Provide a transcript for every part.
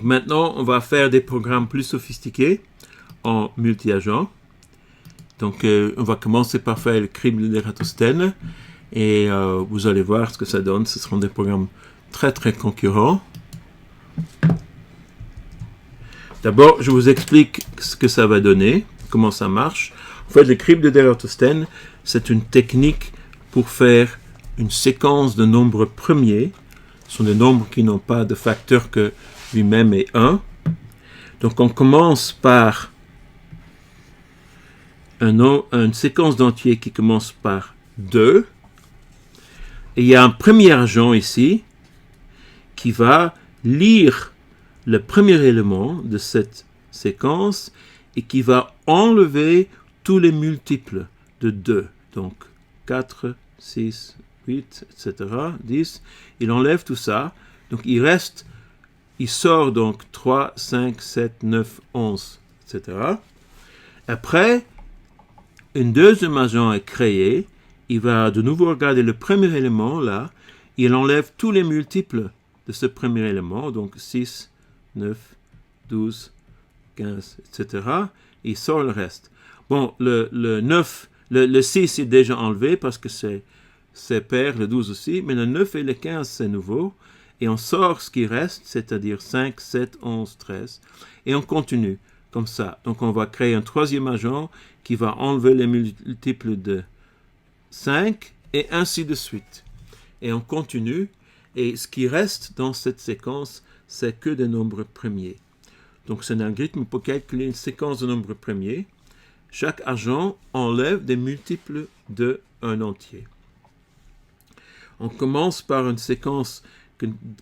Maintenant, on va faire des programmes plus sophistiqués en multi-agent. Donc, on va commencer par faire le crible d'Eratosthène. Et vous allez voir ce que ça donne. Ce seront des programmes très, très concurrents. D'abord, je vous explique ce que ça va donner, comment ça marche. En fait, le crible d'Eratosthène, c'est une technique pour faire une séquence de nombres premiers. Ce sont des nombres qui n'ont pas de facteur que lui-même est 1. Donc, on commence par une séquence d'entiers qui commence par 2. Et il y a un premier agent ici qui va lire le premier élément de cette séquence et qui va enlever tous les multiples de 2. Donc 4, 6, 8, etc., 10. Il enlève tout ça. Donc il sort donc 3, 5, 7, 9, 11, etc. Après, un deuxième agent est créé. Il va de nouveau regarder le premier élément, là. Il enlève tous les multiples de ce premier élément, donc 6, 9, 12, 15, etc. Il sort le reste. Bon, le 6 est déjà enlevé parce que c'est pair, le 12 aussi, mais le 9 et le 15, c'est nouveau. Et on sort ce qui reste, c'est-à-dire 5, 7, 11, 13. Et on continue comme ça. Donc, on va créer un troisième agent qui va enlever les multiples de 5 et ainsi de suite. Et on continue. Et ce qui reste dans cette séquence, c'est que des nombres premiers. Donc, c'est un algorithme pour calculer une séquence de nombres premiers. Chaque agent enlève des multiples de un entier. On commence par une séquence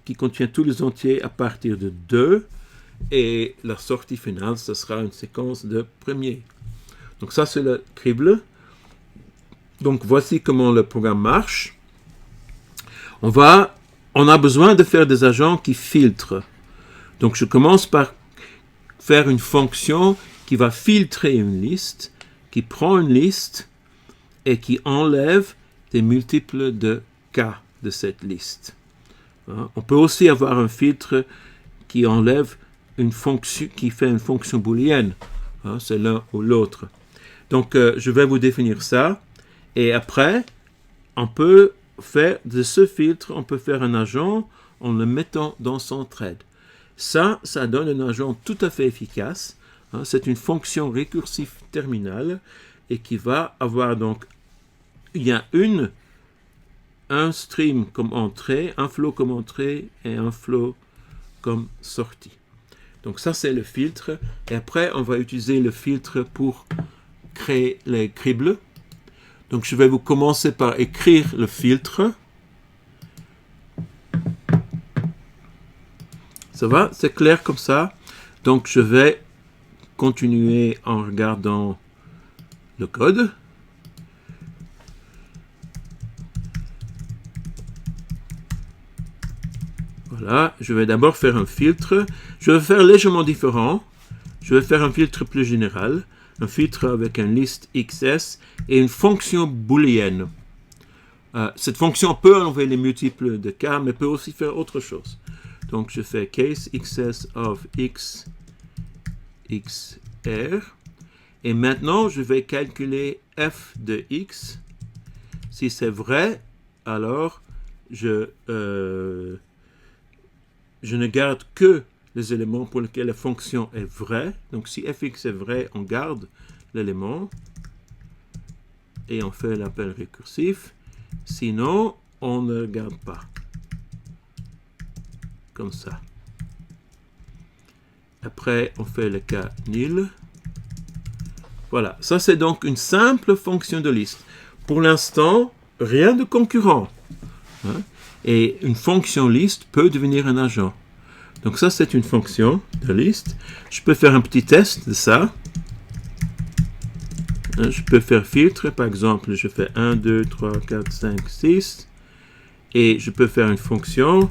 qui contient tous les entiers à partir de 2. Et la sortie finale, ce sera une séquence de premiers. Donc, ça, c'est le crible. Donc, voici comment le programme marche. On a besoin de faire des agents qui filtrent. Donc, je commence par faire une fonction qui va filtrer une liste, qui prend une liste et qui enlève des multiples de k de cette liste. On peut aussi avoir un filtre qui enlève une fonction, qui fait une fonction booléenne. C'est l'un ou l'autre. Donc, je vais vous définir ça. Et après, on peut faire de ce filtre, on peut faire un agent en le mettant dans son thread. Ça donne un agent tout à fait efficace. C'est une fonction récursive terminale et qui va avoir donc, il y a un stream comme entrée, un flow comme entrée et un flow comme sortie. Donc ça, c'est le filtre. Et après, on va utiliser le filtre pour créer les cribles. Donc, je vais vous commencer par écrire le filtre. Ça va? C'est clair comme ça? Donc, je vais continuer en regardant le code. Voilà. Je vais d'abord faire un filtre. Je vais faire légèrement différent. Je vais faire un filtre plus général. Un filtre avec un list XS et une fonction booléenne. Cette fonction peut enlever les multiples de k, mais peut aussi faire autre chose. Donc, je fais case XS of x, xr. Et maintenant, je vais calculer f de x. Si c'est vrai, alors je ne garde que les éléments pour lesquels la fonction est vraie. Donc, si fx est vrai, on garde l'élément et on fait l'appel récursif. Sinon, on ne le garde pas. Comme ça. Après, on fait le cas nil. Voilà. Ça, c'est donc une simple fonction de liste. Pour l'instant, rien de concurrent. Et une fonction liste peut devenir un agent. Donc ça, c'est une fonction de liste. Je peux faire un petit test de ça. Je peux faire filtre. Par exemple, je fais 1, 2, 3, 4, 5, 6. Et je peux faire une fonction.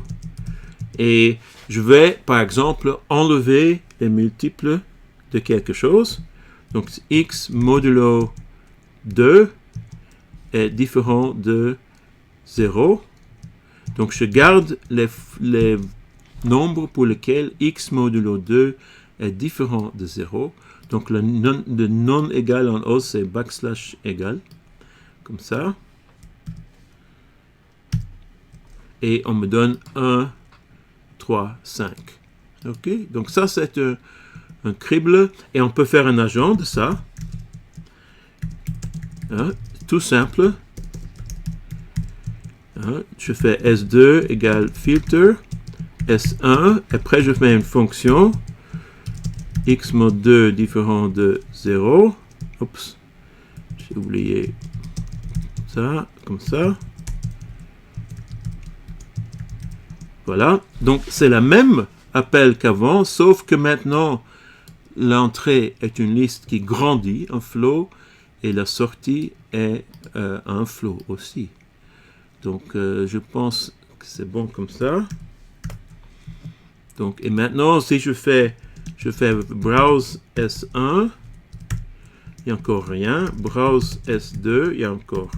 Et je vais, par exemple, enlever les multiples de quelque chose. Donc, x modulo 2 est différent de 0. Donc, je garde les nombre pour lequel x modulo 2 est différent de 0. Donc le non égal en haut, c'est backslash égal, comme ça. Et on me donne 1, 3, 5. OK? Donc ça, c'est un crible. Et on peut faire un agent de ça. Hein? Tout simple. Hein? Je fais S2 égale filter. S1. Après, je fais une fonction. X mod 2 différent de 0. Oups. J'ai oublié ça. Comme ça. Voilà, donc c'est la même appel qu'avant, sauf que maintenant, l'entrée est une liste qui grandit, un flow, et la sortie est un flow aussi. Donc, je pense que c'est bon comme ça. Donc, et maintenant, si je fais browse S1, il n'y a encore rien. Browse S2, il y a encore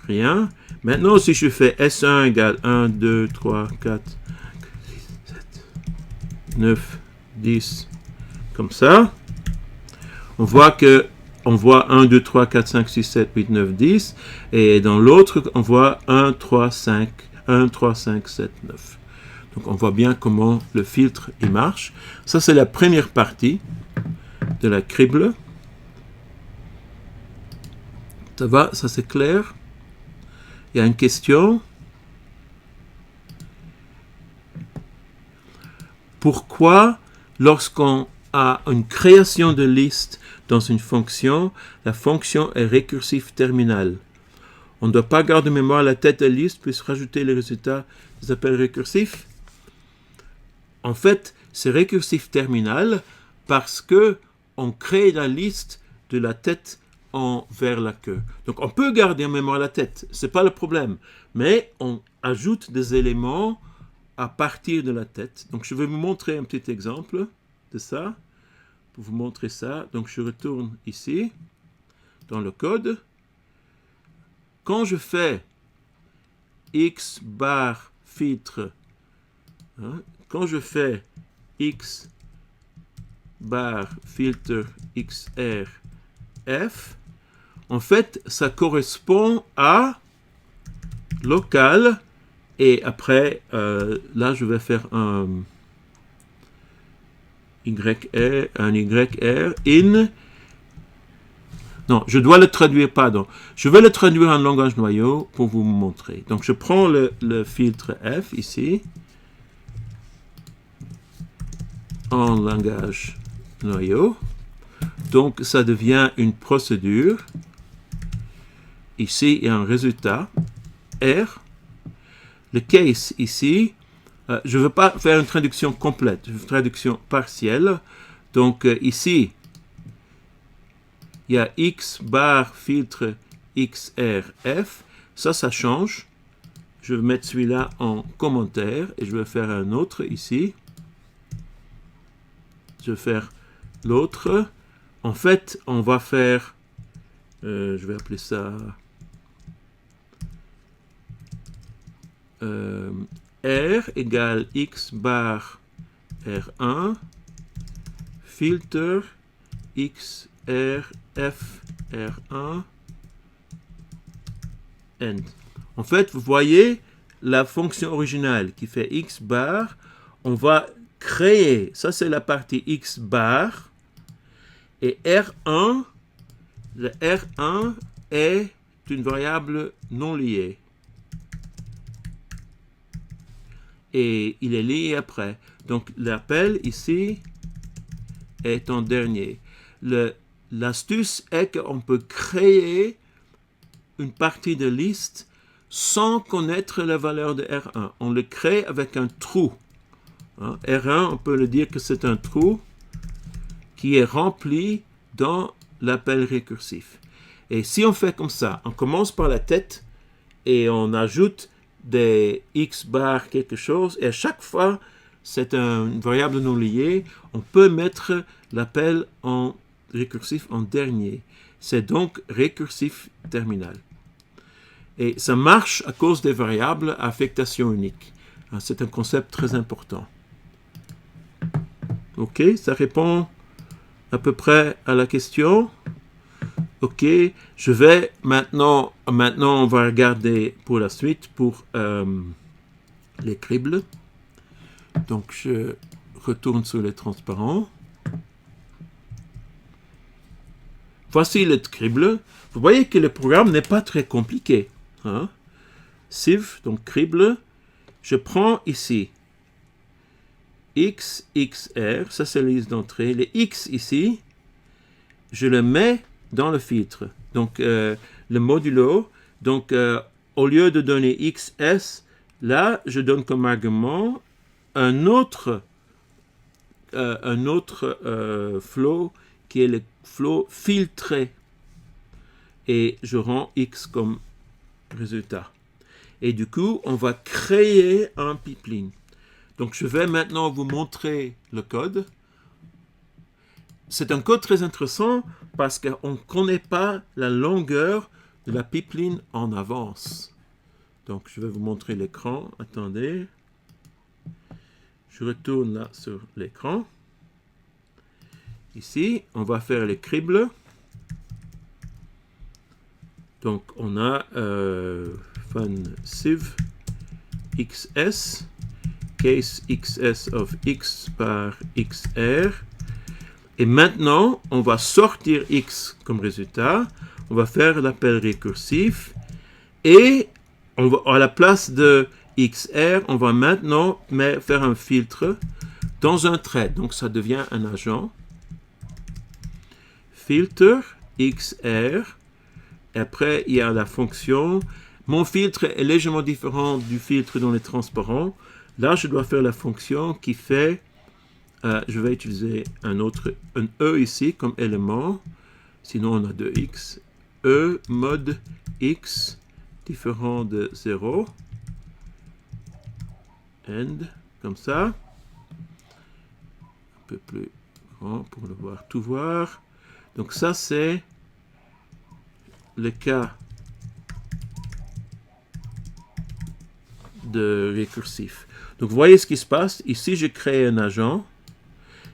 rien. Maintenant, si je fais S1 égale 1, 2, 3, 4, 9, 10, comme ça, on voit 1, 2, 3, 4, 5, 6, 7, 8, 9, 10, et dans l'autre, on voit 1, 3, 5, 7, 9. Donc, on voit bien comment le filtre, il marche. Ça, c'est la première partie de la crible. Ça va? Ça, c'est clair? Il y a une question? Pourquoi, lorsqu'on a une création de liste dans une fonction, la fonction est récursive terminale? On ne doit pas garder en mémoire la tête de liste, puis rajouter les résultats des appels récursifs. En fait, c'est récursif terminal parce que on crée la liste de la tête vers la queue. Donc, on peut garder en mémoire la tête, ce n'est pas le problème, mais on ajoute des éléments à partir de la tête. Donc, je vais vous montrer un petit exemple de ça, pour vous montrer ça. Donc, je retourne ici, dans le code. Quand je fais x bar filtre, hein, quand je fais x bar filtre xr f, en fait, ça correspond à local. Et après, là, je vais faire un YR in. Non, je dois le traduire, pardon. Je vais le traduire en langage noyau pour vous montrer. Donc, je prends le filtre F ici, en langage noyau. Donc, ça devient une procédure. Ici, il y a un résultat, R. Le case ici, je ne veux pas faire une traduction complète, je veux une traduction partielle. Donc ici, il y a x bar filtre xrf. Ça change. Je vais mettre celui-là en commentaire et je vais faire un autre ici. Je vais faire l'autre. En fait, on va faire, je vais appeler ça R égale x bar R1 filter x r f R1 end. En fait, vous voyez la fonction originale qui fait x bar. On va créer, ça c'est la partie x bar, et R1, le R1 est une variable non liée. Et il est lié après. Donc, l'appel ici est en dernier. L'astuce est qu'on peut créer une partie de liste sans connaître la valeur de R1. On le crée avec un trou. Hein? R1, on peut le dire que c'est un trou qui est rempli dans l'appel récursif. Et si on fait comme ça, on commence par la tête et on ajoute des x bar quelque chose, et à chaque fois, c'est une variable non liée, on peut mettre l'appel en récursif en dernier. C'est donc récursif terminal. Et ça marche à cause des variables à affectation unique. C'est un concept très important. OK, ça répond à peu près à la question. OK, je vais maintenant on va regarder pour la suite pour les cribles. Donc je retourne sur les transparents. Voici le crible. Vous voyez que le programme n'est pas très compliqué. Hein? Sieve, donc crible. Je prends ici X, XR, ça c'est la liste d'entrée. Les X ici, je le mets dans le filtre. Donc le modulo. Donc au lieu de donner XS, là je donne comme argument un autre flow qui est le flow filtré. Et je rends X comme résultat. Et du coup, on va créer un pipeline. Donc, je vais maintenant vous montrer le code. C'est un code très intéressant parce qu'on ne connaît pas la longueur de la pipeline en avance. Donc, je vais vous montrer l'écran. Attendez. Je retourne là sur l'écran. Ici, on va faire les cribles. Donc, on a fun sieve XS, case XS of X par XR. Et maintenant, on va sortir X comme résultat. On va faire l'appel récursif. Et on va, à la place de XR, on va maintenant faire un filtre dans un thread. Donc, ça devient un agent. Filtre XR. Et après, il y a la fonction. Mon filtre est légèrement différent du filtre dans les transparents. Là, je dois faire la fonction qui fait... je vais utiliser un E ici comme élément. Sinon, on a 2X. E mode X différent de 0. End, comme ça. Un peu plus grand pour le voir, tout voir. Donc ça, c'est le cas de récursif. Donc, vous voyez ce qui se passe. Ici, je crée un agent.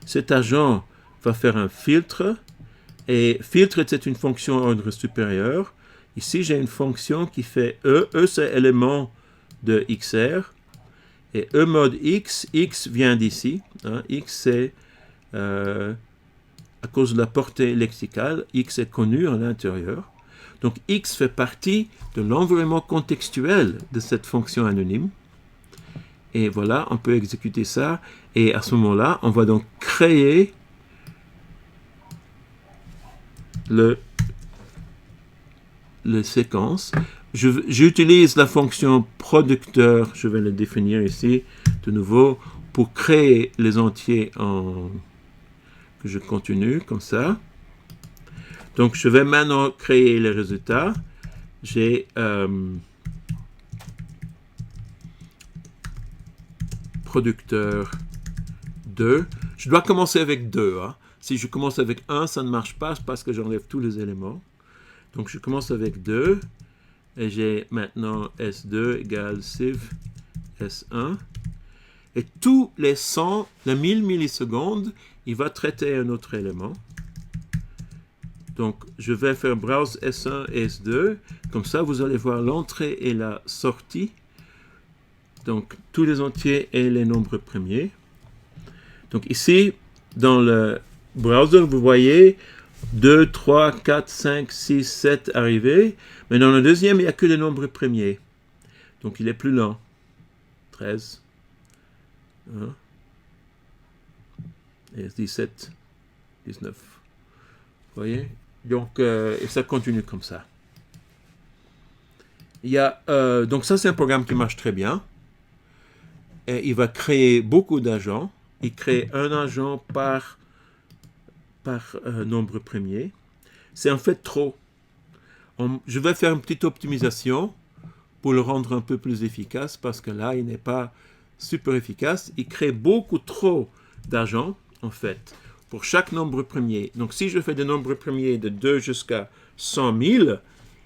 Cet agent va faire un filtre. Et filtre, c'est une fonction ordre supérieur. Ici, j'ai une fonction qui fait E. E, c'est élément de XR. Et E mode X, X vient d'ici. Hein. X, c'est à cause de la portée lexicale. X est connu à l'intérieur. Donc, X fait partie de l'environnement contextuel de cette fonction anonyme. Et voilà, on peut exécuter ça. Et à ce moment-là, on va donc créer le séquence. J'utilise la fonction producteur, je vais le définir ici, de nouveau, pour créer les entiers que je continue, comme ça. Donc, je vais maintenant créer les résultats. J'ai producteur 2. Je dois commencer avec 2. Hein. Si je commence avec 1, ça ne marche pas parce que j'enlève tous les éléments. Donc, je commence avec 2. Et j'ai maintenant S2 égale sieve S1. Et tous les 100, les 1000 millisecondes, il va traiter un autre élément. Donc, je vais faire browse S1 et S2. Comme ça, vous allez voir l'entrée et la sortie. Donc, tous les entiers et les nombres premiers. Donc, ici, dans le browser, vous voyez 2, 3, 4, 5, 6, 7 arrivés. Mais dans le deuxième, il n'y a que les nombres premiers. Donc, il est plus lent. 13. Hein? Et 17. 19. Vous voyez? Donc, et ça continue comme ça. Il y a, donc, ça, c'est un programme qui marche très bien. Et il va créer beaucoup d'agents. Il crée un agent par nombre premier. C'est en fait trop. Je vais faire une petite optimisation pour le rendre un peu plus efficace parce que là, il n'est pas super efficace. Il crée beaucoup trop d'agents, en fait, pour chaque nombre premier. Donc, si je fais des nombres premiers de 2 jusqu'à 100 000,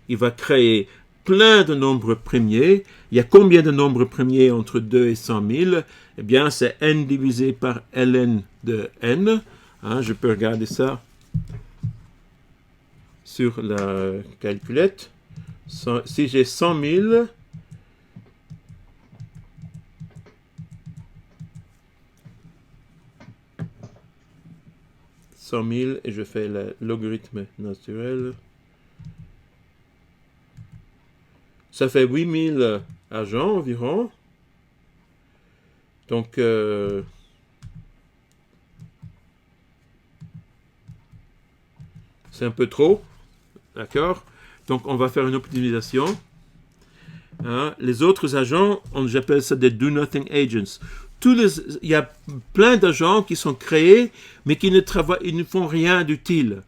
il va créer plein de nombres premiers. Il y a combien de nombres premiers entre 2 et 100 000? Eh bien, c'est n divisé par ln de n. Hein, je peux regarder ça sur la calculette. Si j'ai 100 000, et je fais le logarithme naturel, ça fait 8000 agents environ. Donc, c'est un peu trop. D'accord? Donc, on va faire une optimisation. Hein? Les autres agents, j'appelle ça des do-nothing agents. Il y a plein d'agents qui sont créés, mais qui ils ne font rien d'utile.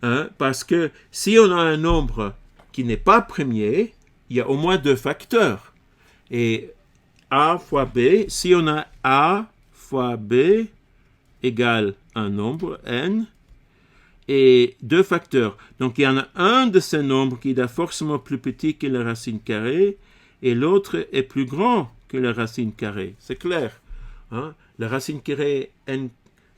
Hein? Parce que si on a un nombre qui n'est pas premier, il y a au moins 2 facteurs. Et A fois B, si on a A fois B égale un nombre, n, et 2 facteurs. Donc, il y en a un de ces nombres qui est forcément plus petit que la racine carrée, et l'autre est plus grand que la racine carrée. C'est clair. Hein? La racine carrée, n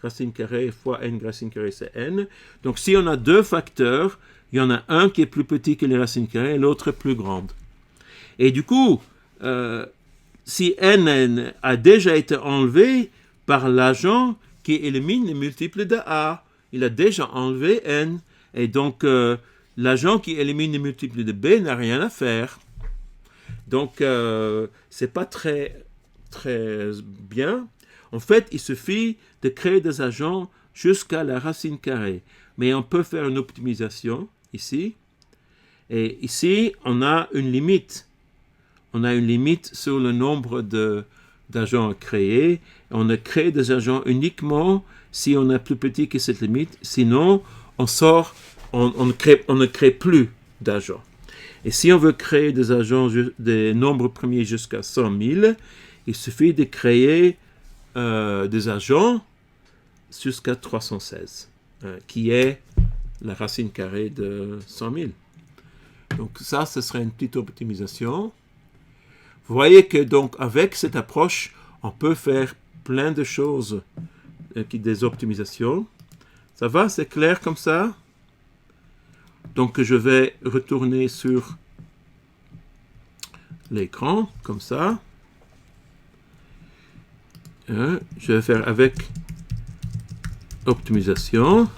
racine carrée fois n racine carrée, c'est n. Donc, si on a 2 facteurs, il y en a un qui est plus petit que la racine carrée, et l'autre plus grande. Et du coup, si n a déjà été enlevé par l'agent qui élimine les multiples de A, il a déjà enlevé n, et donc l'agent qui élimine les multiples de B n'a rien à faire. Donc, c'est pas très bien. En fait, il suffit de créer des agents jusqu'à la racine carrée. Mais on peut faire une optimisation ici. Et ici, on a une limite. On a une limite sur le nombre d'agents à créer. On a créé des agents uniquement si on est plus petit que cette limite. Sinon, on ne crée plus d'agents. Et si on veut créer des agents, des nombres premiers jusqu'à 100 000, il suffit de créer des agents jusqu'à 316, qui est la racine carrée de 100 000. Donc ça, ce serait une petite optimisation. Vous voyez que donc avec cette approche, on peut faire plein de choses, des optimisations. Ça va, c'est clair comme ça? Donc je vais retourner sur l'écran, comme ça. Je vais faire avec optimisation.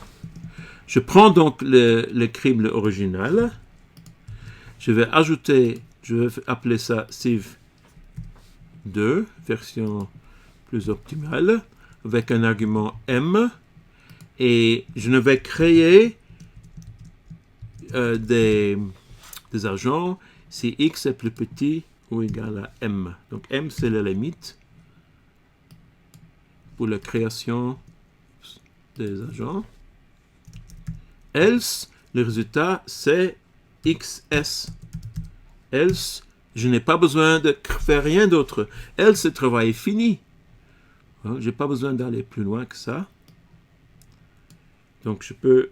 Je prends donc le crible original. Je vais ajouter, je vais appeler ça Sieve 2, version plus optimale, avec un argument M. Et je ne vais créer des agents si x est plus petit ou égal à m. Donc m, c'est la limite pour la création des agents. Else, le résultat, c'est xs. Else, je n'ai pas besoin de faire rien d'autre. Else, le travail est fini. Je n'ai pas besoin d'aller plus loin que ça. Donc, je peux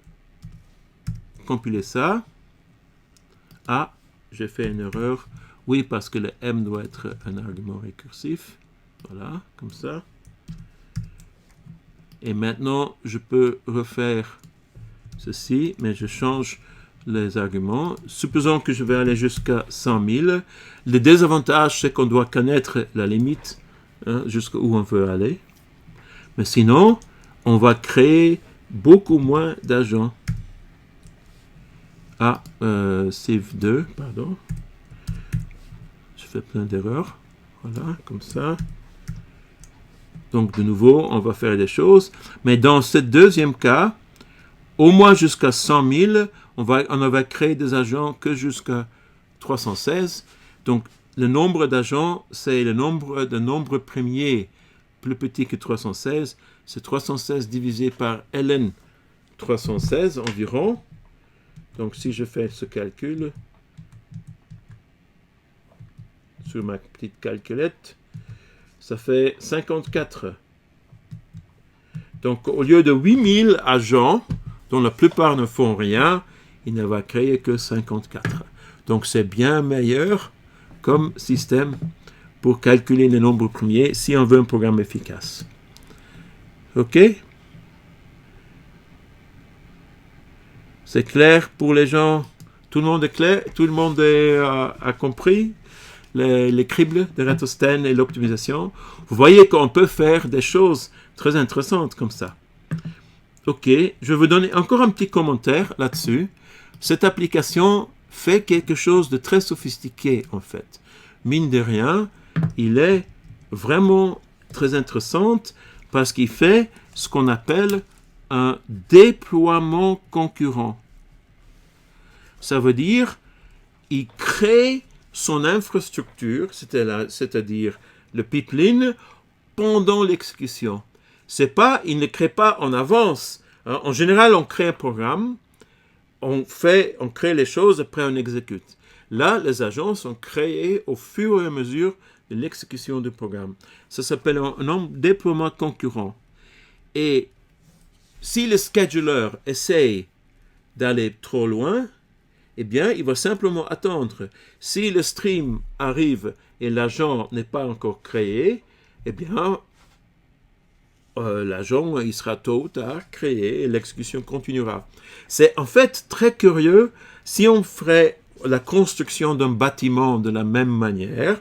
compiler ça. Ah, j'ai fait une erreur. Oui, parce que le m doit être un argument récursif. Voilà, comme ça. Et maintenant, je peux refaire ceci, mais je change les arguments. Supposons que je vais aller jusqu'à 100 000. Le désavantage, c'est qu'on doit connaître la limite, jusqu'où on veut aller. Mais sinon, on va créer beaucoup moins d'agents. Ah, Sieve 2, pardon. Je fais plein d'erreurs. Voilà, comme ça. Donc, de nouveau, on va faire des choses. Mais dans ce deuxième cas, au moins jusqu'à 100 000, on va créer des agents que jusqu'à 316. Donc, le nombre d'agents, c'est le nombre de nombres premiers plus petit que 316. C'est 316 divisé par ln 316 environ. Donc, si je fais ce calcul sur ma petite calculette, ça fait 54. Donc, au lieu de 8000 agents, dont la plupart ne font rien, il ne va créer que 54. Donc c'est bien meilleur comme système pour calculer les nombres premiers si on veut un programme efficace. OK? C'est clair pour les gens? Tout le monde est clair? Tout le monde a compris les cribles d'Eratosthène et l'optimisation? Vous voyez qu'on peut faire des choses très intéressantes comme ça. OK, je vais vous donner encore un petit commentaire là-dessus. Cette application fait quelque chose de très sophistiqué, en fait. Mine de rien, il est vraiment très intéressant parce qu'il fait ce qu'on appelle un déploiement concurrent. Ça veut dire, il crée son infrastructure, c'est-à-dire le pipeline, pendant l'exécution. C'est pas, il ne crée pas en avance. En général, on crée un programme, on crée les choses, après on exécute. Là, les agents sont créés au fur et à mesure de l'exécution du programme. Ça s'appelle un déploiement concurrent. Et si le scheduler essaye d'aller trop loin, eh bien, il va simplement attendre. Si le stream arrive et l'agent n'est pas encore créé, eh bien, l'agent, il sera tôt ou tard créé et l'exécution continuera. C'est en fait très curieux si on ferait la construction d'un bâtiment de la même manière.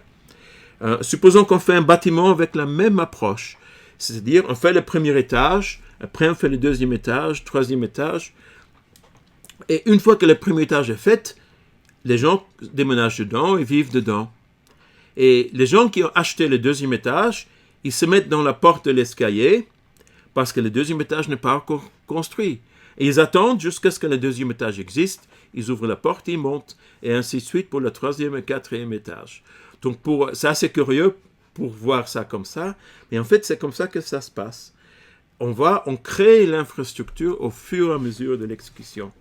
Supposons qu'on fait un bâtiment avec la même approche. C'est-à-dire, on fait le premier étage, après on fait le deuxième étage, troisième étage. Et une fois que le premier étage est fait, les gens déménagent dedans et vivent dedans. Et les gens qui ont acheté le deuxième étage, ils se mettent dans la porte de l'escalier parce que le deuxième étage n'est pas encore construit. Et ils attendent jusqu'à ce que le deuxième étage existe, ils ouvrent la porte, ils montent, et ainsi de suite pour le troisième et quatrième étage. Donc c'est assez curieux pour voir ça comme ça, mais en fait c'est comme ça que ça se passe. On crée l'infrastructure au fur et à mesure de l'exécution.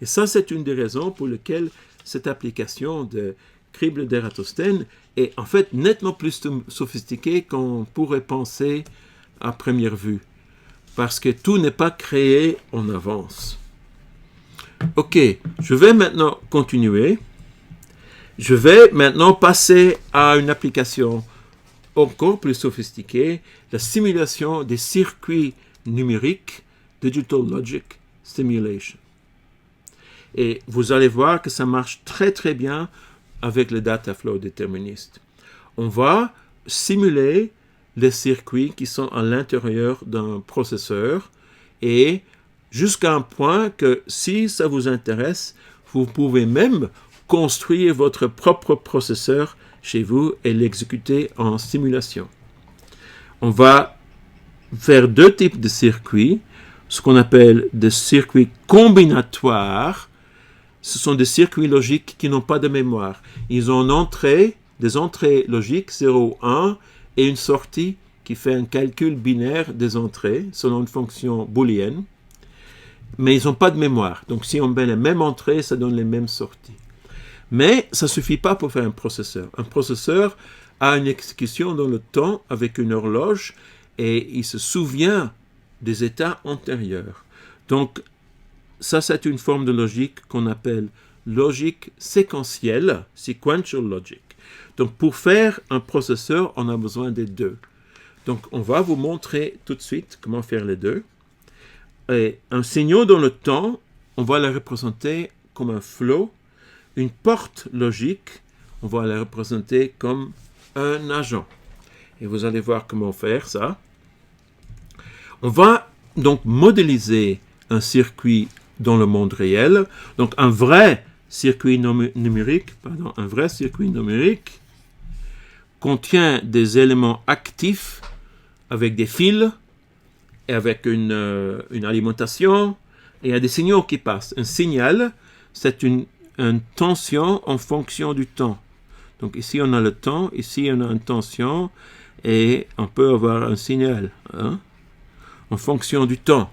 Et ça, c'est une des raisons pour lesquelles cette application de crible d'Eratosthène est en fait nettement plus sophistiquée qu'on pourrait penser à première vue. Parce que tout n'est pas créé en avance. OK, je vais maintenant continuer. Je vais maintenant passer à une application encore plus sophistiquée, la simulation des circuits numériques, Digital Logic Simulation. Et vous allez voir que ça marche très très bien avec le data flow déterministe. On va simuler les circuits qui sont à l'intérieur d'un processeur et jusqu'à un point que si ça vous intéresse, vous pouvez même construire votre propre processeur chez vous et l'exécuter en simulation. On va faire deux types de circuits, ce qu'on appelle des circuits combinatoires. Ce sont des circuits logiques qui n'ont pas de mémoire. Ils ont des entrées logiques 0, 1 et une sortie qui fait un calcul binaire des entrées selon une fonction booléenne. Mais ils n'ont pas de mémoire. Donc si on met les mêmes entrées, ça donne les mêmes sorties. Mais ça ne suffit pas pour faire un processeur. Un processeur a une exécution dans le temps avec une horloge et il se souvient des états antérieurs. Donc, ça, c'est une forme de logique qu'on appelle logique séquentielle, sequential logic. Donc, pour faire un processeur, on a besoin des deux. Donc, on va vous montrer tout de suite comment faire les deux. Et un signal dans le temps, on va le représenter comme un flow. Une porte logique, on va la représenter comme un agent. Et vous allez voir comment faire ça. On va donc modéliser un circuit dans le monde réel. Donc un vrai circuit numérique contient des éléments actifs avec des fils et avec une alimentation et il y a des signaux qui passent. Un signal, c'est une tension en fonction du temps. Donc ici on a le temps, ici on a une tension et on peut avoir un signal en fonction du temps.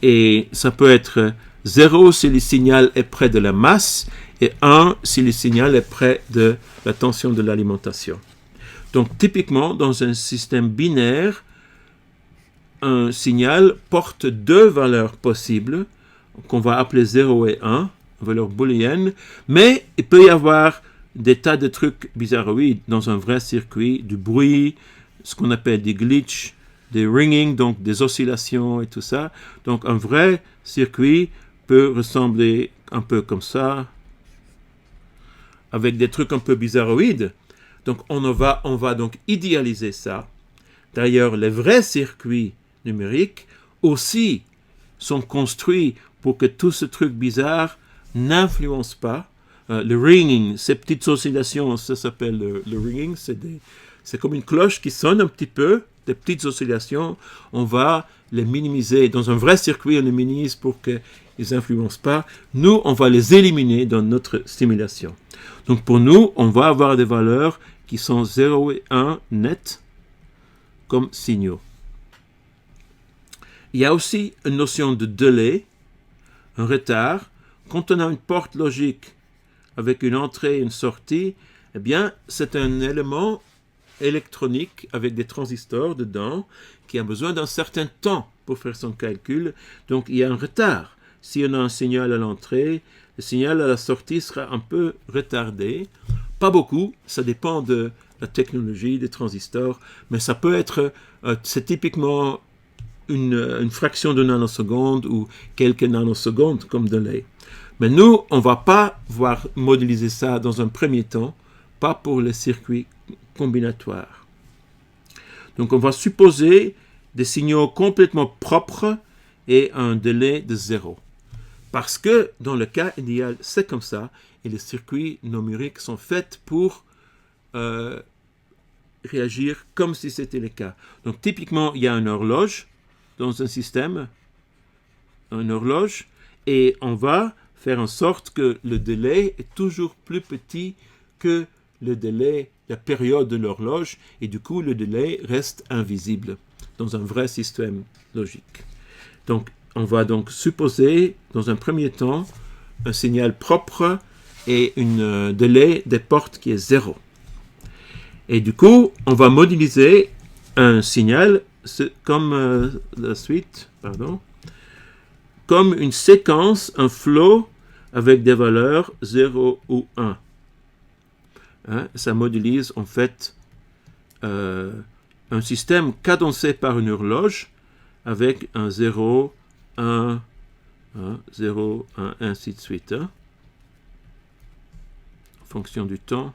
Et ça peut être 0 si le signal est près de la masse et 1 si le signal est près de la tension de l'alimentation. Donc typiquement dans un système binaire, un signal porte deux valeurs possibles qu'on va appeler 0 et 1. valeur booléenne, mais il peut y avoir des tas de trucs bizarroïdes dans un vrai circuit, du bruit, ce qu'on appelle des glitches, des ringing, donc des oscillations et tout ça. Donc un vrai circuit peut ressembler un peu comme ça, avec des trucs un peu bizarroïdes. Donc on va donc idéaliser ça. D'ailleurs, les vrais circuits numériques aussi sont construits pour que tout ce truc bizarre n'influence pas. Le ringing, ces petites oscillations, ça s'appelle le ringing, c'est comme une cloche qui sonne un petit peu, des petites oscillations, on va les minimiser. Dans un vrai circuit, on les minimise pour qu'ils n'influencent pas. Nous, on va les éliminer dans notre simulation. Donc pour nous, on va avoir des valeurs qui sont 0 et 1 net comme signaux. Il y a aussi une notion de délai, un retard. Quand on a une porte logique avec une entrée et une sortie, eh bien, c'est un élément électronique avec des transistors dedans qui a besoin d'un certain temps pour faire son calcul. Donc, il y a un retard. Si on a un signal à l'entrée, le signal à la sortie sera un peu retardé. Pas beaucoup, ça dépend de la technologie des transistors, mais ça peut être, c'est typiquement une fraction de nanoseconde ou quelques nanosecondes comme délai. Mais nous, on ne va pas voir modéliser ça dans un premier temps, pas pour les circuits combinatoires. Donc on va supposer des signaux complètement propres et un délai de 0. Parce que dans le cas idéal, c'est comme ça, et les circuits numériques sont faits pour réagir comme si c'était le cas. Donc typiquement, il y a une horloge dans un système, une horloge, et on va faire en sorte que le délai est toujours plus petit que le délai, la période de l'horloge, et du coup le délai reste invisible dans un vrai système logique. Donc on va donc supposer dans un premier temps un signal propre et un délai des portes qui est 0. Et du coup, on va modéliser un signal comme la suite, comme une séquence, un flow avec des valeurs 0 ou 1. Ça modélise en fait un système cadencé par une horloge avec un 0, 1, 0, 1, ainsi de suite. En fonction du temps.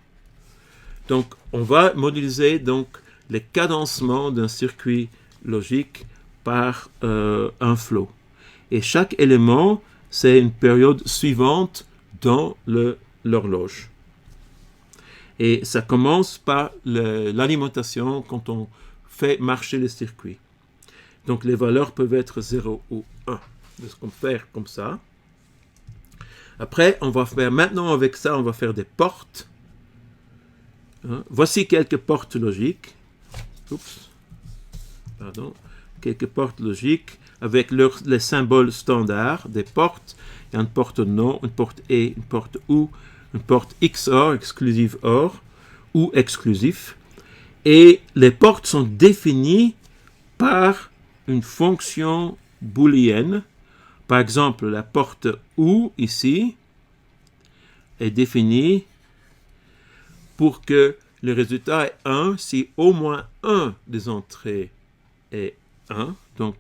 Donc, on va modéliser donc les cadencements d'un circuit logique par un flow. Et chaque élément, c'est une période suivante dans l'horloge. Et ça commence par l'alimentation quand on fait marcher le circuit. Donc, les valeurs peuvent être 0 ou 1. De ce qu'on va faire comme ça. Après, on va faire, maintenant avec ça, on va faire des portes. Voici quelques portes logiques. Quelques portes logiques avec les symboles standards des portes. Il y a une porte non, une porte et, une porte ou, une porte XOR, exclusive OR, ou exclusif. Et les portes sont définies par une fonction booléenne. Par exemple, la porte OU ici est définie pour que le résultat est 1 si au moins un des entrées est 1. Donc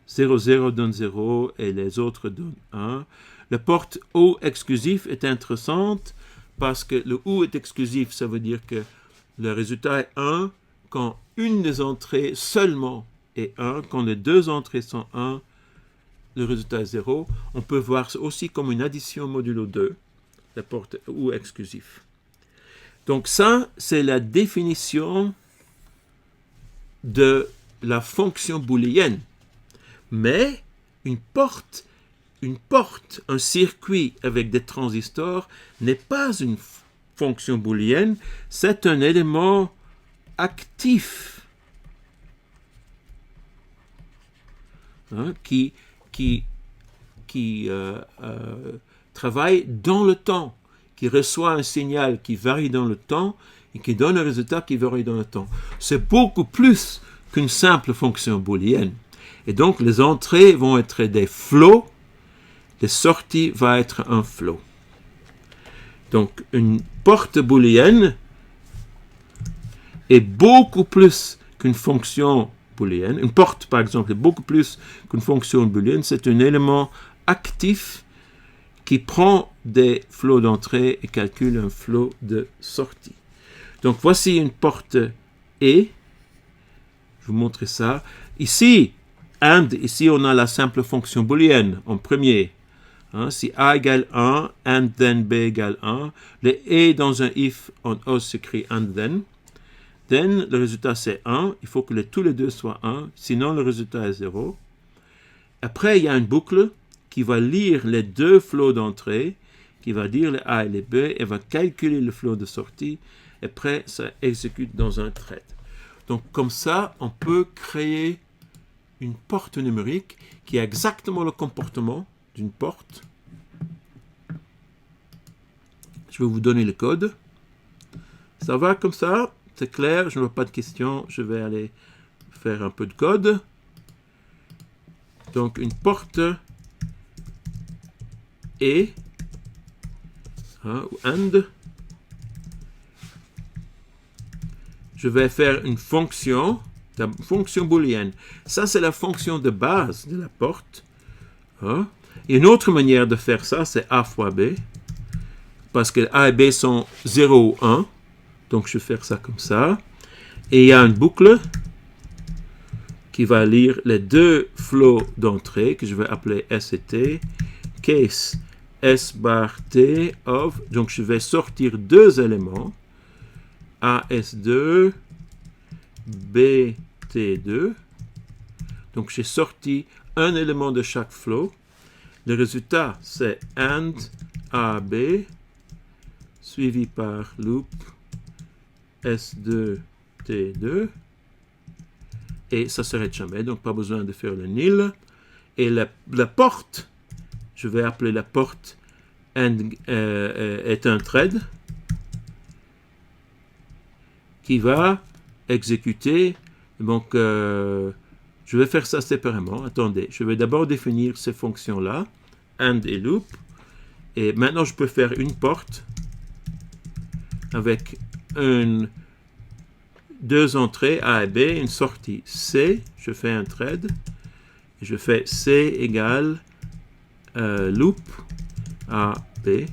0, 0 donne 0 et les autres donnent 1. La porte OU exclusif est intéressante parce que le OU est exclusif, ça veut dire que le résultat est 1 quand une des entrées seulement est 1. Quand les deux entrées sont 1, le résultat est 0. On peut voir aussi comme une addition modulo 2, la porte OU exclusif. Donc ça, c'est la définition de la fonction booléenne. Mais une porte, un circuit avec des transistors n'est pas une fonction booléenne, c'est un élément actif qui travaille dans le temps, qui reçoit un signal qui varie dans le temps et qui donne un résultat qui varie dans le temps. C'est beaucoup plus qu'une simple fonction booléenne. Et donc, les entrées vont être des flots la sortie va être un flow. Donc, une porte booléenne est beaucoup plus qu'une fonction booléenne. Une porte, par exemple, est beaucoup plus qu'une fonction booléenne. C'est un élément actif qui prend des flots d'entrée et calcule un flot de sortie. Donc, voici une porte et. Je vous montre ça. Ici, ici, on a la simple fonction booléenne en premier. Si A égale 1, and then B égale 1, le et dans un if en O s'écrit and then, le résultat c'est 1, il faut que tous les deux soient 1, sinon le résultat est 0. Après, il y a une boucle qui va lire les deux flots d'entrée, qui va lire les A et les B, et va calculer le flot de sortie, et après, ça exécute dans un thread. Donc, comme ça, on peut créer une porte numérique qui a exactement le comportement d'une porte. Je vais vous donner le code. Ça va comme ça, c'est clair, je ne vois pas de questions, je vais aller faire un peu de code. Donc une porte et ou and. Je vais faire une fonction booléenne. Ça, c'est la fonction de base de la porte. Et une autre manière de faire ça, c'est A fois B. Parce que A et B sont 0 ou 1. Donc, je vais faire ça comme ça. Et il y a une boucle qui va lire les deux flots d'entrée que je vais appeler S et T. Case S bar T of. Donc, je vais sortir deux éléments. AS2, BT2. Donc, j'ai sorti un élément de chaque flow. Le résultat, c'est AND AB suivi par loop S2, T2. Et ça ne s'arrête jamais, donc pas besoin de faire le nil. Et la porte, je vais appeler la porte AND, est un thread qui va exécuter. Donc, je vais faire ça séparément. Attendez, je vais d'abord définir ces fonctions-là, AND et loop. Et maintenant, je peux faire une porte avec deux entrées A et B, une sortie C. Je fais un thread. Et je fais C égale loop A, B.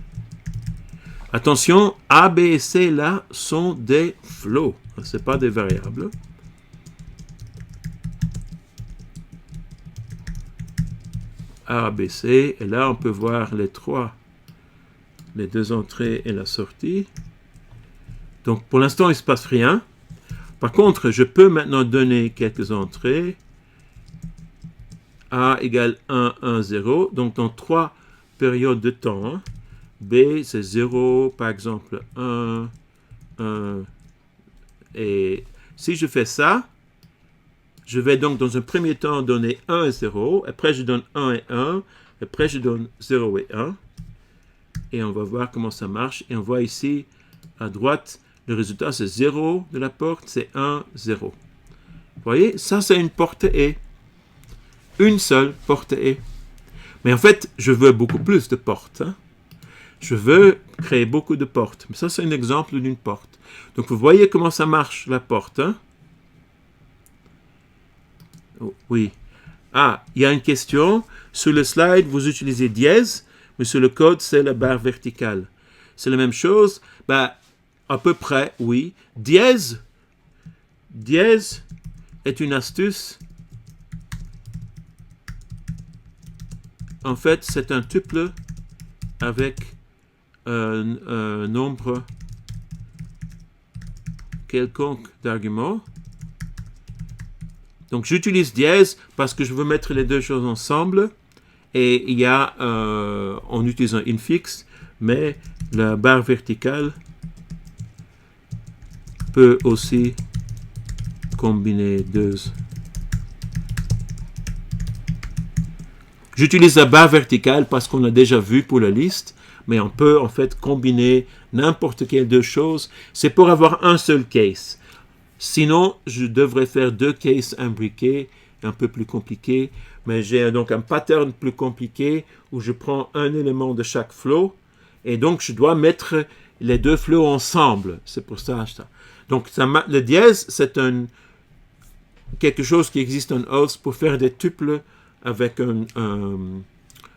Attention, A, B et C, là, sont des flows. Ce n'est pas des variables. A, B, C. Et là, on peut voir les deux entrées et la sortie. Donc, pour l'instant, il ne se passe rien. Par contre, je peux maintenant donner quelques entrées. A égale 1, 1, 0. Donc, dans 3 périodes de temps. B, c'est 0, par exemple, 1, 1. Et si je fais ça, je vais donc dans un premier temps donner 1 et 0. Après, je donne 1 et 1. Après, je donne 0 et 1. Et on va voir comment ça marche. Et on voit ici, à droite, le résultat, c'est 0 de la porte, c'est 1, 0. Vous voyez, ça, c'est une porte E. Une seule porte E. Mais en fait, je veux beaucoup plus de portes. Je veux créer beaucoup de portes. Mais ça, c'est un exemple d'une porte. Donc, vous voyez comment ça marche, la porte. Oh, oui. Ah, il y a une question. Sur le slide, vous utilisez dièse, mais sur le code, c'est la barre verticale. C'est la même chose? À peu près, oui. Dièse est une astuce. En fait, c'est un tuple avec un nombre quelconque d'arguments. Donc, j'utilise dièse parce que je veux mettre les deux choses ensemble. Et il y a, en utilisant infix, mais la barre verticale peut aussi combiner deux. J'utilise la barre verticale parce qu'on a déjà vu pour la liste, mais on peut en fait combiner n'importe quelle deux choses. C'est pour avoir un seul case. Sinon, je devrais faire deux cases imbriqués un peu plus compliqué, mais j'ai donc un pattern plus compliqué où je prends un élément de chaque flow et donc je dois mettre les deux flows ensemble. C'est pour ça. Donc le dièse, c'est quelque chose qui existe en Holst pour faire des tuples avec un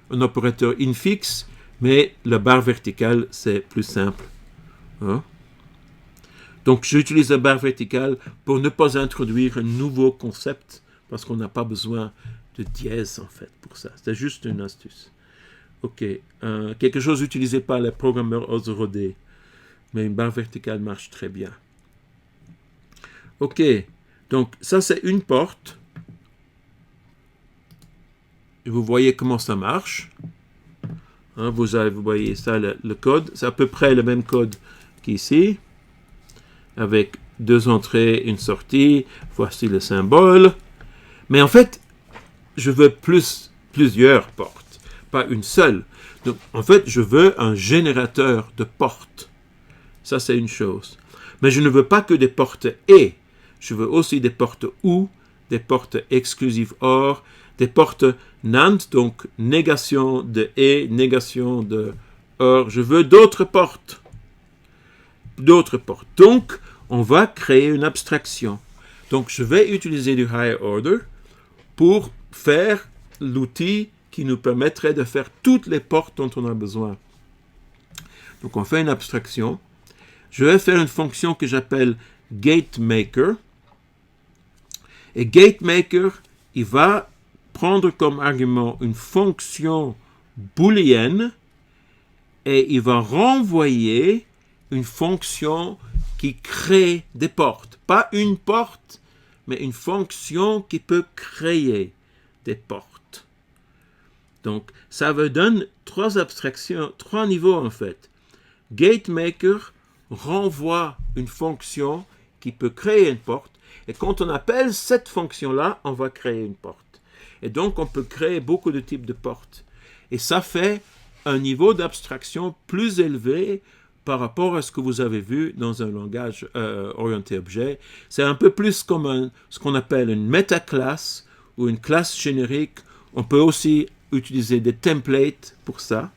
opérateur infix, mais la barre verticale, c'est plus simple. Hein? Donc, j'utilise la barre verticale pour ne pas introduire un nouveau concept, parce qu'on n'a pas besoin de dièse, en fait, pour ça. C'est juste une astuce. OK. Quelque chose utilisé par les programmeurs OSROD, mais une barre verticale marche très bien. OK. Donc, ça, c'est une porte. Et vous voyez comment ça marche. Hein, vous voyez ça, le code. C'est à peu près le même code qu'ici. Avec 2 entrées, une sortie. Voici le symbole. Mais en fait, je veux plusieurs portes, pas une seule. Donc, en fait, je veux un générateur de portes. Ça, c'est une chose. Mais je ne veux pas que des portes et. Je veux aussi des portes ou, des portes exclusives or, des portes NAND, donc négation de et, négation de or. Je veux d'autres portes. Donc, on va créer une abstraction. Donc, je vais utiliser du higher order pour faire l'outil qui nous permettrait de faire toutes les portes dont on a besoin. Donc, on fait une abstraction. Je vais faire une fonction que j'appelle GateMaker. Et GateMaker, il va prendre comme argument une fonction booléenne et il va renvoyer une fonction qui crée des portes. Pas une porte, mais une fonction qui peut créer des portes. Donc, ça vous donne 3 abstractions, 3 niveaux en fait. GateMaker renvoie une fonction qui peut créer une porte. Et quand on appelle cette fonction-là, on va créer une porte. Et donc, on peut créer beaucoup de types de portes. Et ça fait un niveau d'abstraction plus élevé par rapport à ce que vous avez vu dans un langage orienté objet. C'est un peu plus comme ce qu'on appelle une métaclasse ou une classe générique. On peut aussi utiliser des templates pour ça.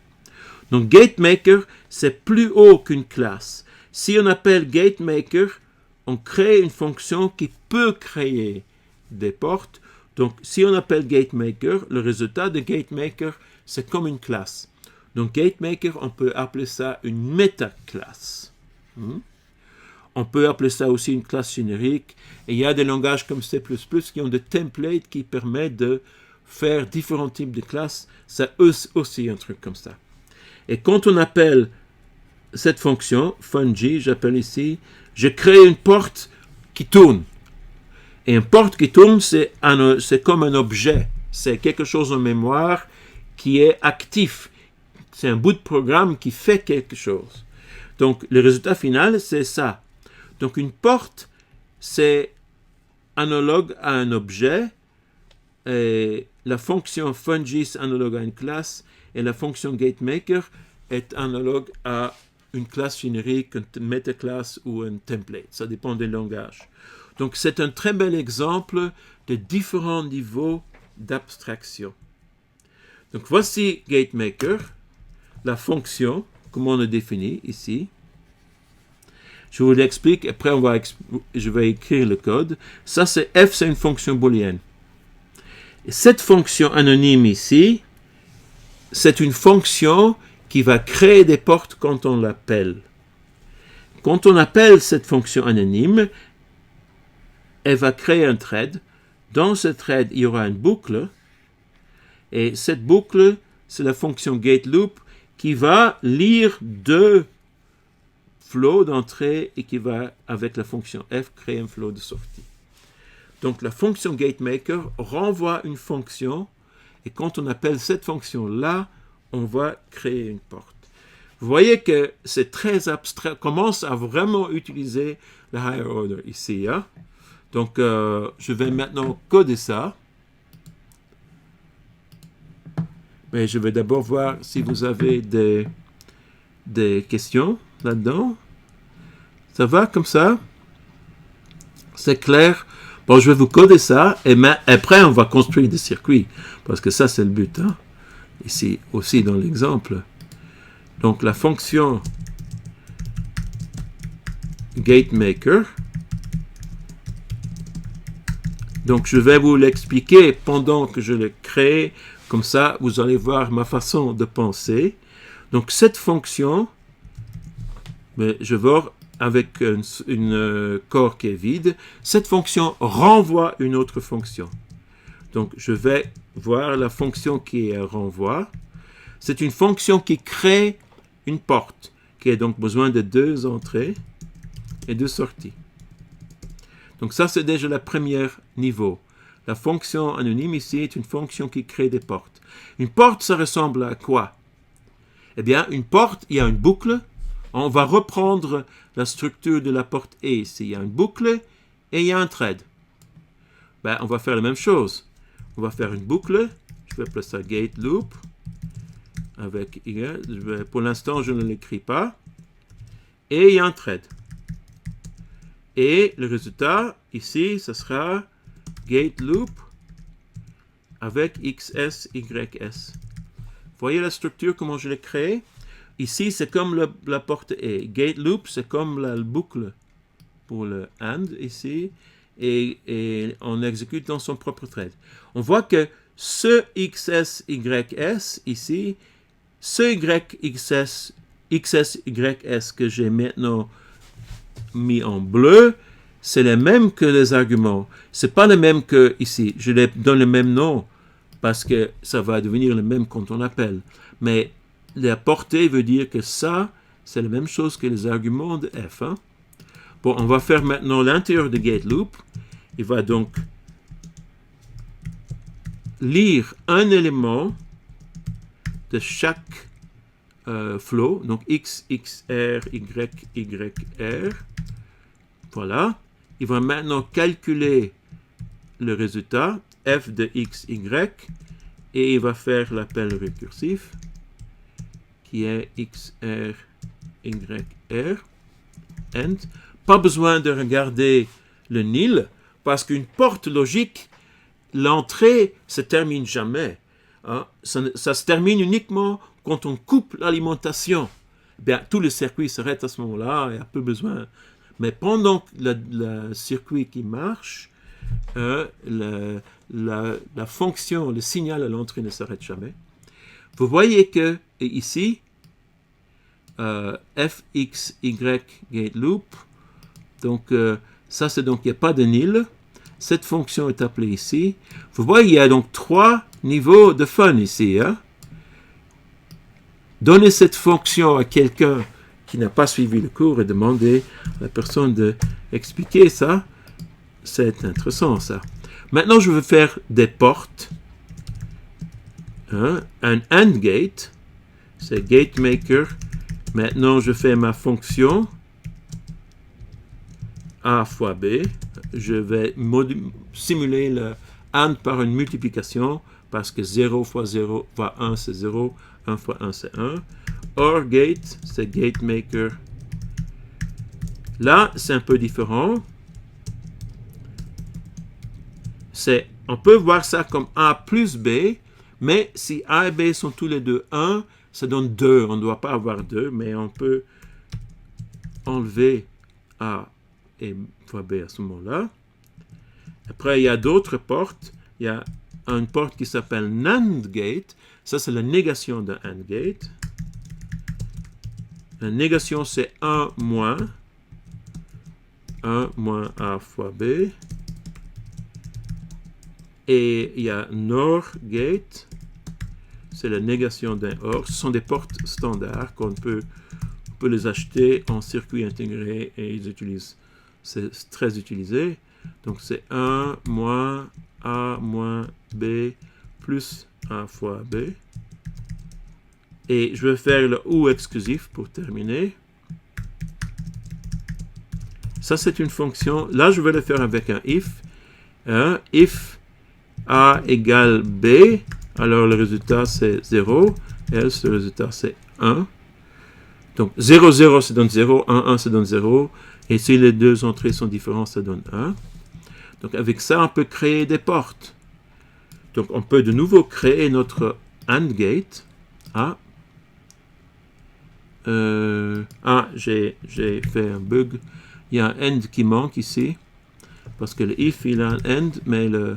Donc, GateMaker, c'est plus haut qu'une classe. Si on appelle GateMaker, on crée une fonction qui peut créer des portes. Donc, si on appelle GateMaker, le résultat de GateMaker, c'est comme une classe. Donc, GateMaker, on peut appeler ça une métaclasse. On peut appeler ça aussi une classe générique. Et il y a des langages comme C++ qui ont des templates qui permettent de faire différents types de classes. C'est aussi un truc comme ça. Et quand on appelle cette fonction, fungy, j'appelle ici, je crée une porte qui tourne. Et une porte qui tourne, c'est comme un objet. C'est quelque chose en mémoire qui est actif. C'est un bout de programme qui fait quelque chose. Donc, le résultat final, c'est ça. Donc, une porte, c'est analogue à un objet. Et la fonction fungy est analogue à une classe. Et la fonction GateMaker est analogue à une classe générique, une métaclasse ou un template. Ça dépend des langages. Donc, c'est un très bel exemple de différents niveaux d'abstraction. Donc, voici GateMaker, la fonction, comme on le définit ici. Je vous l'explique, après je vais écrire le code. Ça, c'est f, c'est une fonction booléenne. Et cette fonction anonyme ici, c'est une fonction qui va créer des portes quand on l'appelle. Quand on appelle cette fonction anonyme, elle va créer un thread. Dans ce thread, il y aura une boucle. Et cette boucle, c'est la fonction getLoop qui va lire 2 flows d'entrée et qui va, avec la fonction f, créer un flow de sortie. Donc, la fonction GateMaker renvoie une fonction et quand on appelle cette fonction-là, on va créer une porte. Vous voyez que c'est très abstrait. On commence à vraiment utiliser le higher order ici. Hein? Donc, je vais maintenant coder ça. Mais je vais d'abord voir si vous avez des questions là-dedans. Ça va comme ça? C'est clair? Bon, je vais vous coder ça, et après, on va construire des circuits, parce que ça, c'est le but, hein? Ici, aussi dans l'exemple. Donc, la fonction GateMaker. Donc, je vais vous l'expliquer pendant que je le crée. Comme ça, vous allez voir ma façon de penser. Donc, cette fonction, je vais avec une corps qui est vide, cette fonction renvoie une autre fonction. Donc, je vais voir la fonction qui est renvoie. C'est une fonction qui crée une porte, qui a donc besoin de 2 entrées et 2 sorties. Donc, ça, c'est déjà le premier niveau. La fonction anonyme ici est une fonction qui crée des portes. Une porte, ça ressemble à quoi? Eh bien, une porte, il y a une boucle. On va reprendre la structure de la porte E ici. Il y a une boucle et il y a un thread. Ben, on va faire la même chose. On va faire une boucle. Je vais appeler ça gate loop. Avec pour l'instant, je ne l'écris pas. Et il y a un thread. Et le résultat, ici, ce sera gate loop avec XS, YS. Voyez la structure, comment je l'ai créée? Ici, c'est comme la porte E. Gate loop, c'est comme la boucle pour le AND ici. Et on exécute dans son propre thread. On voit que ce XS, YS ici, ce XS, YS que j'ai maintenant mis en bleu, c'est le même que les arguments. C'est pas le même que ici. Je les donne le même nom parce que ça va devenir le même quand on appelle. Mais la portée veut dire que ça, c'est la même chose que les arguments de F. Hein? Bon, on va faire maintenant l'intérieur de gate loop. Il va donc lire un élément de chaque flow. Donc X, XR, Y, YR. Voilà. Il va maintenant calculer le résultat, f de x, y, et il va faire l'appel récursif, qui est xr, yr, end. Pas besoin de regarder le nil, parce qu'une porte logique, l'entrée se termine jamais. Hein? Ça se termine uniquement quand on coupe l'alimentation. Bien, tout le circuit s'arrête à ce moment-là, il n'y a peu besoin. Mais pendant que le circuit qui marche, la fonction, le signal à l'entrée ne s'arrête jamais. Vous voyez que ici, fxy gate loop, donc ça c'est donc il n'y a pas de nil. Cette fonction est appelée ici. Vous voyez, il y a donc 3 niveaux de fun ici. Hein? Donnez cette fonction à quelqu'un qui n'a pas suivi le cours et demandez à la personne d'expliquer ça. C'est intéressant, ça. Maintenant, je vais faire des portes. Hein? Un AND gate, c'est GateMaker. Maintenant, je fais ma fonction A fois B. Je vais simuler le AND par une multiplication parce que 0 fois 0 fois 1, c'est 0. 1 fois 1, c'est 1. OR gate, c'est GateMaker. Là, c'est un peu différent. On peut voir ça comme A plus B, mais si A et B sont tous les deux 1, ça donne 2. On ne doit pas avoir 2, mais on peut enlever A et fois B à ce moment-là. Après, il y a d'autres portes. Il y a une porte qui s'appelle NAND gate. Ça, c'est la négation d'un AND gate. La négation, c'est 1 moins A fois B. Et il y a NOR gate. C'est la négation d'un OR. Ce sont des portes standards qu'on peut les acheter en circuit intégré et c'est très utilisé. Donc, c'est 1 moins A moins B plus A fois B. Et je vais faire le OU exclusif pour terminer. Ça, c'est une fonction. Là, je vais le faire avec un if. If A égale B, alors le résultat, c'est 0. Else, le résultat, c'est 1. Donc, 0, 0, ça donne 0. 1, 1, ça donne 0. Et si les deux entrées sont différentes, ça donne 1. Donc avec ça, on peut créer des portes. Donc on peut de nouveau créer notre AND gate. J'ai fait un bug. Il y a un AND qui manque ici. Parce que le if, il a un AND, mais le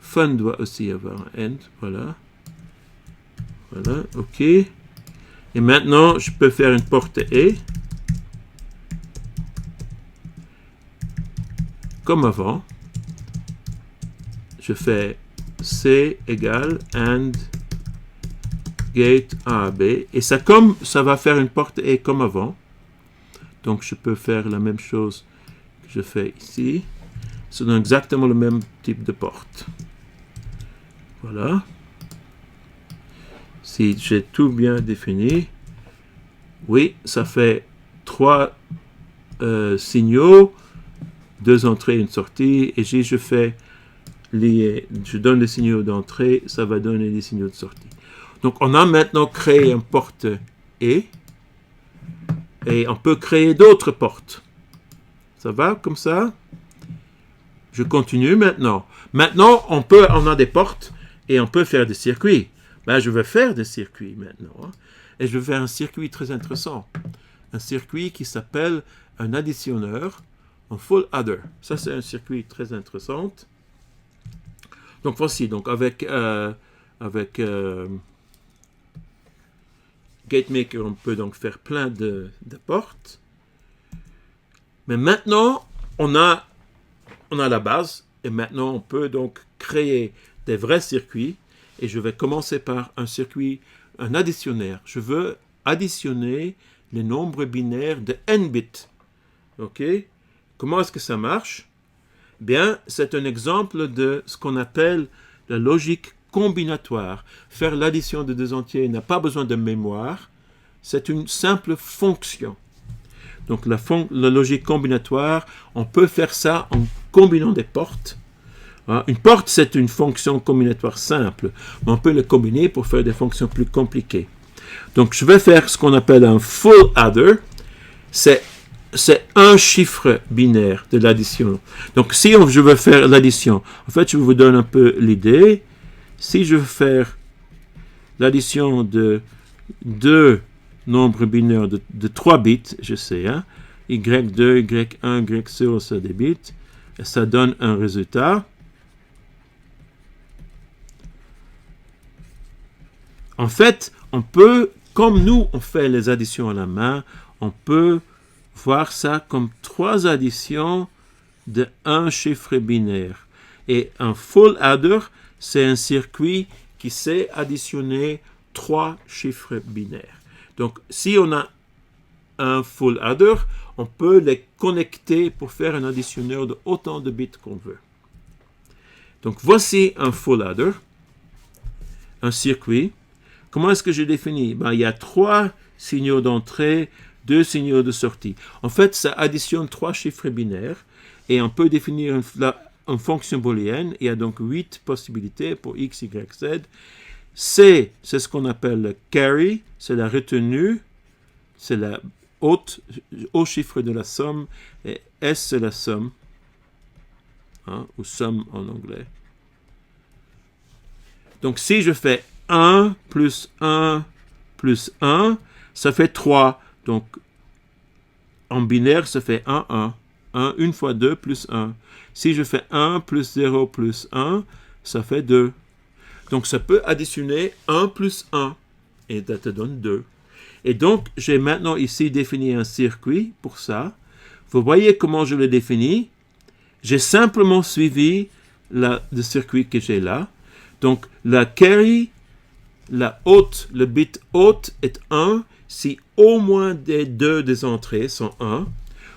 fun doit aussi avoir un AND. Voilà. Voilà, OK. Et maintenant, je peux faire une porte E. Comme avant. Je fais C égale AND gate A, B. Et ça va faire une porte E comme avant. Donc, je peux faire la même chose que je fais ici. Ça donne exactement le même type de porte. Voilà. Si j'ai tout bien défini, oui, ça fait 3 signaux, 2 entrées et une sortie. Et si je donne les signaux d'entrée, ça va donner les signaux de sortie. Donc, on a maintenant créé une porte E. Et on peut créer d'autres portes. Ça va comme ça? Je continue maintenant. Maintenant, on a des portes et on peut faire des circuits. Ben, je vais faire des circuits maintenant. Et je vais faire un circuit très intéressant. Un circuit qui s'appelle un additionneur, un full adder. Ça, c'est un circuit très intéressant. Donc, voici. Donc, avec GateMaker, on peut donc faire plein de portes. Mais maintenant, on a la base. Et maintenant, on peut donc créer des vrais circuits. Et je vais commencer par un circuit, un additionnaire. Je veux additionner les nombres binaires de n bits. OK? Comment est-ce que ça marche? Bien, c'est un exemple de ce qu'on appelle la logique combinatoire. Faire l'addition de deux entiers n'a pas besoin de mémoire. C'est une simple fonction. Donc, la logique combinatoire, on peut faire ça en combinant des portes. Une porte, c'est une fonction combinatoire simple. Mais on peut le combiner pour faire des fonctions plus compliquées. Donc, je vais faire ce qu'on appelle un full adder. C'est un chiffre binaire de l'addition. Donc, si je veux faire l'addition, en fait, je vous donne un peu l'idée. Si je veux faire l'addition de deux nombres binaires de 3 bits, je sais, y2, y1, y0, c'est des bits, et ça donne un résultat. En fait, on peut, comme nous, on fait les additions à la main, on peut voir ça comme 3 additions de un chiffre binaire. Et un full adder, c'est un circuit qui sait additionner 3 chiffres binaires. Donc, si on a un full adder, on peut les connecter pour faire un additionneur de autant de bits qu'on veut. Donc, voici un full adder, un circuit. Comment est-ce que je définis? Il y a 3 signaux d'entrée, 2 signaux de sortie. En fait, ça additionne 3 chiffres binaires et on peut définir une fonction booléenne. Il y a donc 8 possibilités pour x, y, z. C, c'est ce qu'on appelle le carry, c'est la retenue, c'est la haut chiffre de la somme, et S, c'est la somme, ou somme en anglais. Donc, si je fais 1 plus 1 plus 1, ça fait 3. Donc, en binaire, ça fait 1, 1. 1, 1 fois 2 plus 1. Si je fais 1 plus 0 plus 1, ça fait 2. Donc, ça peut additionner 1 plus 1. Et ça te donne 2. Et donc, j'ai maintenant ici défini un circuit pour ça. Vous voyez comment je le définis. J'ai simplement suivi le circuit que j'ai là. Donc, la carry, le bit haute est 1 si au moins des entrées sont 1.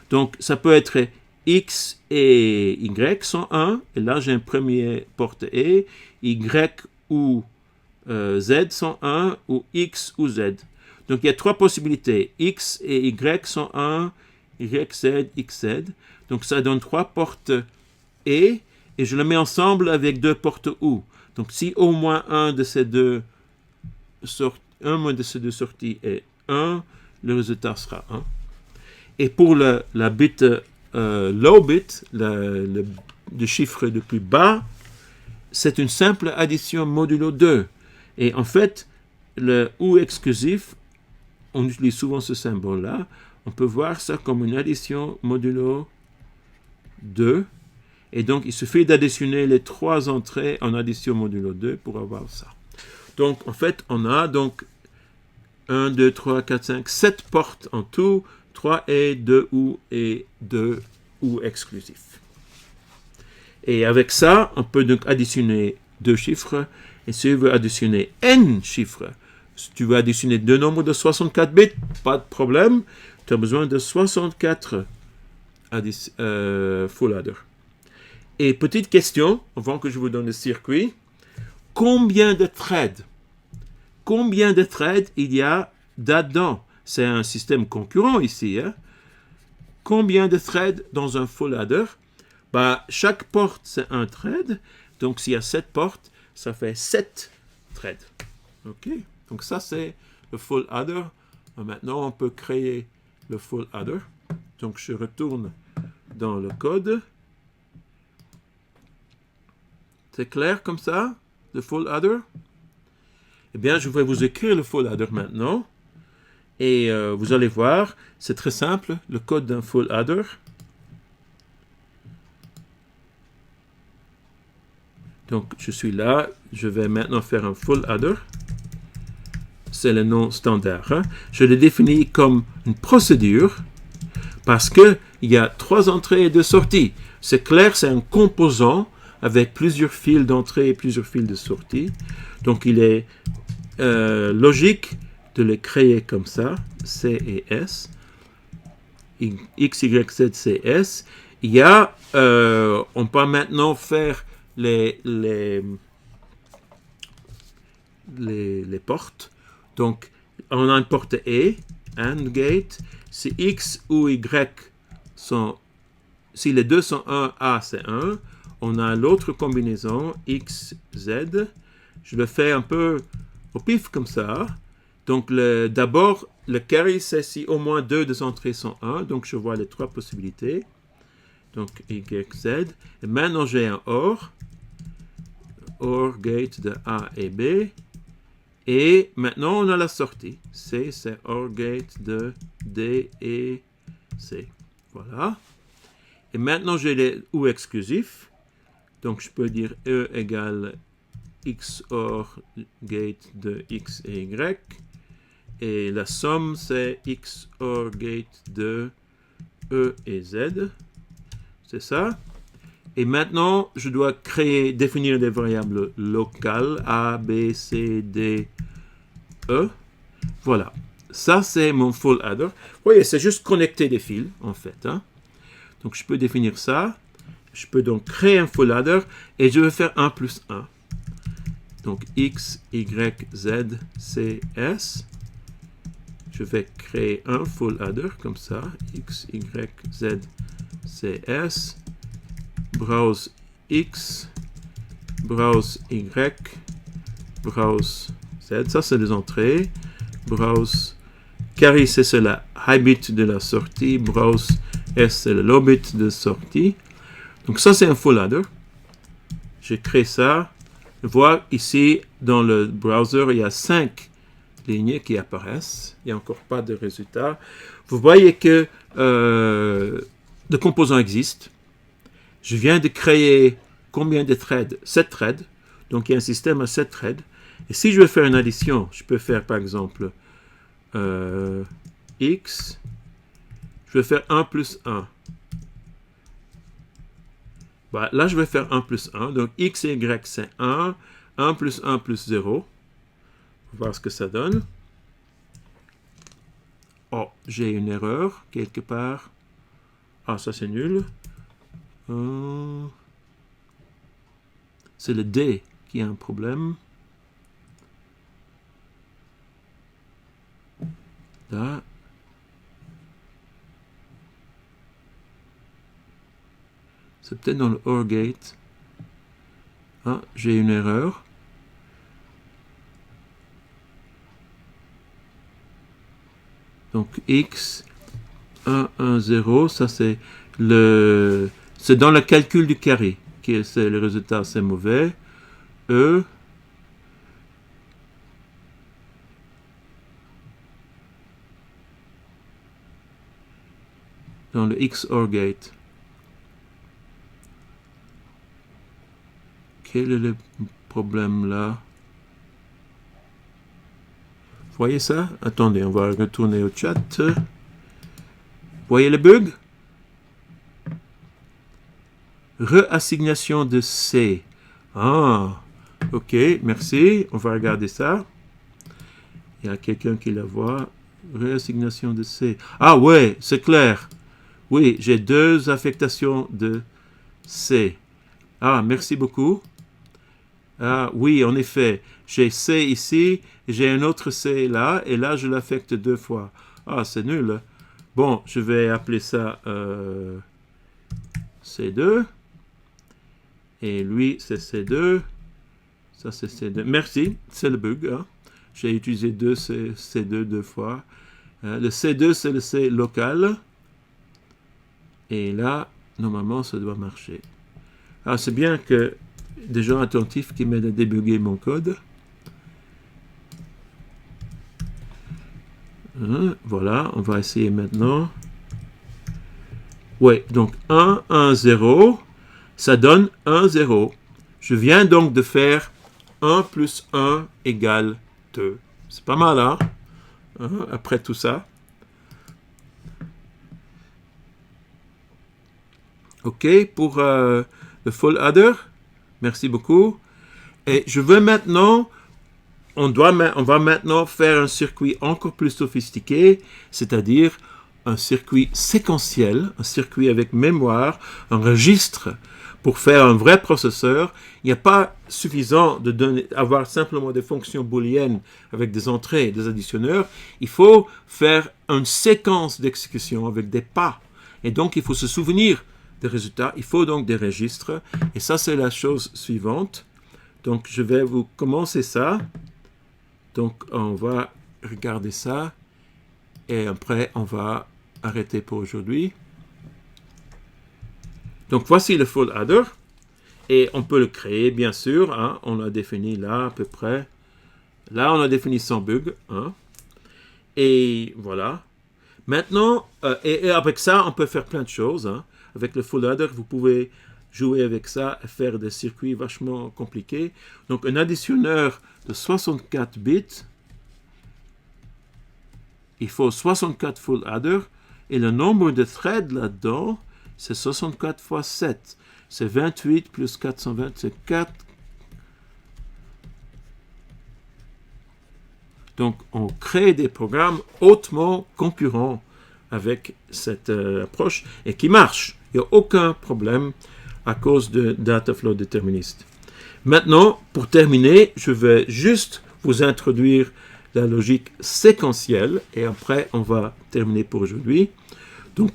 Donc, ça peut être X et Y sont 1. Et là, j'ai un premier porte E. Y ou Z sont 1 ou X ou Z. Donc, il y a 3 possibilités. X et Y sont 1, YZ, XZ. Donc, ça donne 3 portes E. Et je le mets ensemble avec 2 portes OU. Donc, si au moins un de ces deux sorties est 1, le résultat sera 1. Et pour la bit low bit, le de chiffre le plus bas, c'est une simple addition modulo 2. Et en fait, le ou exclusif, on utilise souvent ce symbole-là. On peut voir ça comme une addition modulo 2. Et donc, il suffit d'additionner les 3 entrées en addition modulo 2 pour avoir ça. Donc, en fait, on a donc 1, 2, 3, 4, 5, 7 portes en tout, 3 et 2 ou et 2 ou exclusifs. Et avec ça, on peut donc additionner 2 chiffres. Et si tu veux additionner n chiffres, si tu veux additionner 2 nombres de 64 bits, pas de problème. Tu as besoin de 64 full adder. Et petite question, avant que je vous donne le circuit, combien de threads il y a là-dedans? C'est un système concurrent ici. Hein? Combien de threads dans un full adder? Chaque porte, c'est un thread. Donc, s'il y a 7 portes, ça fait 7 threads. OK? Donc, ça, c'est le full adder. Maintenant, on peut créer le full adder. Donc, je retourne dans le code. C'est clair comme ça, le full adder? Eh bien, je vais vous écrire le full adder maintenant. Et vous allez voir, c'est très simple, le code d'un full adder. Donc, je suis là. Je vais maintenant faire un full adder. C'est le nom standard. Hein? Je le définis comme une procédure parce qu'il y a 3 entrées et 2 sorties. C'est clair, c'est un composant avec plusieurs fils d'entrée et plusieurs fils de sortie. Donc, il est logique de les créer comme ça, C et S, X, Y, Z, C, S. Il y a, on peut maintenant faire les portes. Donc, on a une porte E, AND gate. Si X ou Y sont, si les deux sont 1, A c'est 1. On a l'autre combinaison, X, Z. Je le fais un peu au pif comme ça. Donc, d'abord, le carry, c'est si au moins 2 des entrées sont 1. Donc, je vois les 3 possibilités. Donc, Y, Z. Et maintenant, j'ai un OR. OR gate de A et B. Et maintenant, on a la sortie. C, c'est OR gate de D et C. Voilà. Et maintenant, j'ai les ou exclusifs. Donc, je peux dire E égale XOR gate de X et Y. Et la somme, c'est XOR gate de E et Z. C'est ça. Et maintenant, je dois définir des variables locales A, B, C, D, E. Voilà. Ça, c'est mon full adder. Vous voyez, c'est juste connecter des fils, en fait. Hein. Donc, je peux définir ça. Je peux donc créer un full adder et je vais faire 1 plus 1. Donc, X, Y, Z, C, S. Je vais créer un full adder comme ça. X, Y, Z, C, S. Browse X. Browse Y. Browse Z. Ça, c'est les entrées. Browse carry, c'est la high bit de la sortie. Browse S, c'est le low bit de sortie. Donc, ça, c'est un full adder. J'ai créé ça. Je vois ici, dans le browser, il y a 5 lignes qui apparaissent. Il n'y a encore pas de résultat. Vous voyez que le composant existe. Je viens de créer combien de threads? 7 threads. Donc, il y a un système à 7 threads. Et si je veux faire une addition, je peux faire, par exemple, X. Je vais faire 1 plus 1. Bah, là, je vais faire 1 plus 1. Donc, X et Y, c'est 1. 1 plus 1 plus 0. On va voir ce que ça donne. Oh, j'ai une erreur quelque part. Ah, ça, c'est nul. C'est le D qui a un problème. Là. C'est peut-être dans le OR gate. Ah, j'ai une erreur. Donc X 1 1 0, ça c'est C'est dans le calcul du carré que c'est le résultat, c'est mauvais. E dans le XOR gate. Quel est le problème là? Vous voyez ça? Attendez, on va retourner au chat. Vous voyez le bug? Réassignation de C. Ah, ok, merci. On va regarder ça. Il y a quelqu'un qui la voit. Réassignation de C. Ah ouais, c'est clair. Oui, j'ai deux affectations de C. Ah, merci beaucoup. Ah oui, en effet, j'ai C ici, j'ai un autre C là, et là je l'affecte deux fois. Ah, c'est nul. Bon, je vais appeler ça C2. Et lui, c'est C2. Ça, c'est C2. Merci, c'est le bug. Hein. J'ai utilisé C2 deux fois. Le C2, c'est le C local. Et là, normalement, ça doit marcher. Alors, c'est bien que des gens attentifs qui m'aident à débugger mon code. Voilà, on va essayer maintenant. Oui, donc 1, 1, 0, ça donne 1, 0. Je viens donc de faire 1 plus 1 égale 2. C'est pas mal, hein? Après tout ça. OK, pour le full adder, merci beaucoup. Et je veux maintenant, on va maintenant faire un circuit encore plus sophistiqué, c'est-à-dire un circuit séquentiel, un circuit avec mémoire, un registre pour faire un vrai processeur. Il n'y a pas suffisant de avoir simplement des fonctions booléennes avec des entrées et des additionneurs. Il faut faire une séquence d'exécution avec des pas. Et donc, il faut se souvenir des résultats. Il faut donc des registres. Et ça, c'est la chose suivante. Donc, je vais vous commencer ça. Donc, on va regarder ça. Et après, on va arrêter pour aujourd'hui. Donc, voici le full adder. Et on peut le créer, bien sûr. Hein. On l'a défini là, à peu près. Là, on a défini sans bug. Hein. Et voilà. Maintenant, et avec ça, on peut faire plein de choses. Hein. Avec le full adder, vous pouvez jouer avec ça et faire des circuits vachement compliqués. Donc, un additionneur de 64 bits, il faut 64 full adder, et le nombre de threads là-dedans, c'est 64 fois 7. C'est 28 plus 420, c'est 4. Donc, on crée des programmes hautement concurrents avec cette approche et qui marchent. Il n'y a aucun problème à cause de Dataflow déterministe. Maintenant, pour terminer, je vais juste vous introduire la logique séquentielle et après, on va terminer pour aujourd'hui. Donc,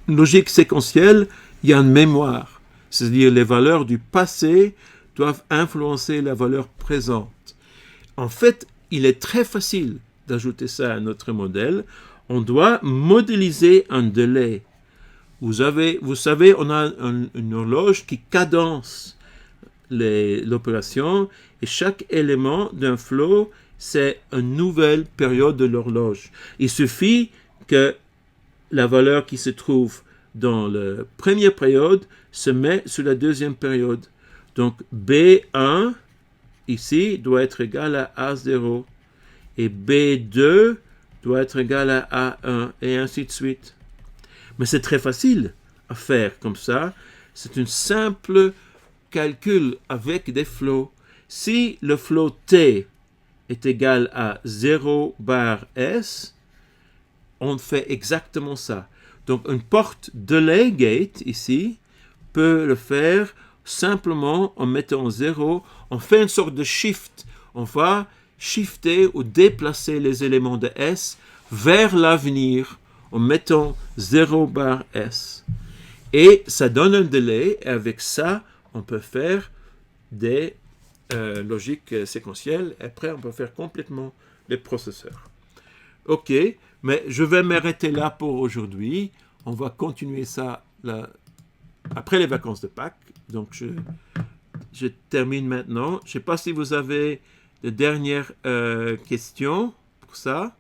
logique séquentielle, il y a une mémoire, c'est-à-dire les valeurs du passé doivent influencer la valeur présente. En fait, il est très facile d'ajouter ça à notre modèle. On doit modéliser un délai. Vous savez, on a une horloge qui cadence l'opération et chaque élément d'un flow, c'est une nouvelle période de l'horloge. Il suffit que la valeur qui se trouve dans la première période se met sur la deuxième période. Donc, B1, ici, doit être égal à A0. Et B2 doit être égal à A1, et ainsi de suite. Mais c'est très facile à faire comme ça. C'est un simple calcul avec des flows. Si le flow T est égal à 0 bar S, on fait exactement ça. Donc, une porte delay gate, ici, peut le faire simplement en mettant 0. On fait une sorte de shift. On va shifter ou déplacer les éléments de S vers l'avenir en mettant 0 bar S. Et ça donne un délai. Et avec ça, on peut faire des logiques séquentielles. Après, on peut faire complètement les processeurs. OK, mais je vais m'arrêter là pour aujourd'hui. On va continuer ça la après les vacances de Pâques. Donc, je termine maintenant. Je ne sais pas si vous avez de dernières questions pour ça.